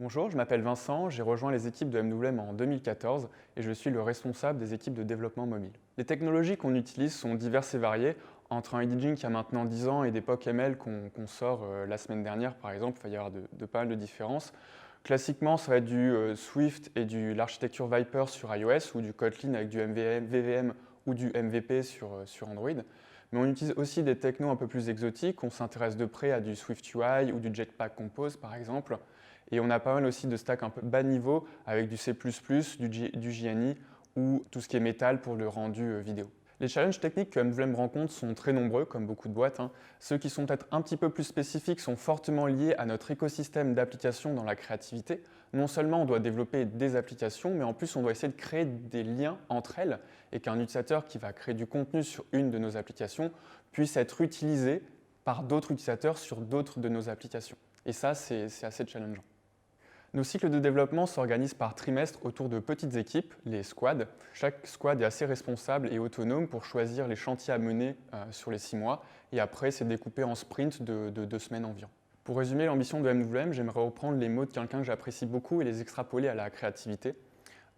Bonjour, je m'appelle Vincent, j'ai rejoint les équipes de MWM en 2014 et je suis le responsable des équipes de développement mobile. Les technologies qu'on utilise sont diverses et variées, entre un editing qui a maintenant 10 ans et des POC ML qu'on sort la semaine dernière par exemple, il va y avoir de pas mal de différences. Classiquement, ça va être du Swift et de l'architecture Viper sur iOS ou du Kotlin avec du VVM ou du MVP sur Android. Mais on utilise aussi des technos un peu plus exotiques, on s'intéresse de près à du Swift UI ou du Jetpack Compose par exemple. Et on a pas mal aussi de stacks un peu bas niveau avec du C++, du JNI ou tout ce qui est métal pour le rendu vidéo. Les challenges techniques que MWM rencontre sont très nombreux, comme beaucoup de boîtes. Ceux qui sont peut-être un petit peu plus spécifiques sont fortement liés à notre écosystème d'applications dans la créativité. Non seulement on doit développer des applications, mais en plus on doit essayer de créer des liens entre elles et qu'un utilisateur qui va créer du contenu sur une de nos applications puisse être utilisé par d'autres utilisateurs sur d'autres de nos applications. Et ça, c'est assez challengeant. Nos cycles de développement s'organisent par trimestre autour de petites équipes, les squads. Chaque squad est assez responsable et autonome pour choisir les chantiers à mener sur les 6 mois. Et après, c'est découpé en sprints de 2 semaines environ. Pour résumer l'ambition de MWM, j'aimerais reprendre les mots de quelqu'un que j'apprécie beaucoup et les extrapoler à la créativité.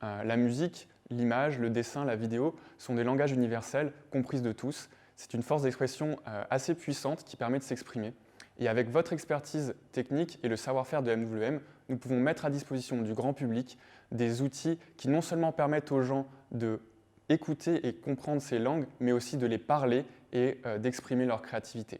La musique, l'image, le dessin, la vidéo sont des langages universels, comprises de tous. C'est une force d'expression assez puissante qui permet de s'exprimer. Et avec votre expertise technique et le savoir-faire de MWM, nous pouvons mettre à disposition du grand public des outils qui non seulement permettent aux gens d'écouter et comprendre ces langues, mais aussi de les parler et d'exprimer leur créativité.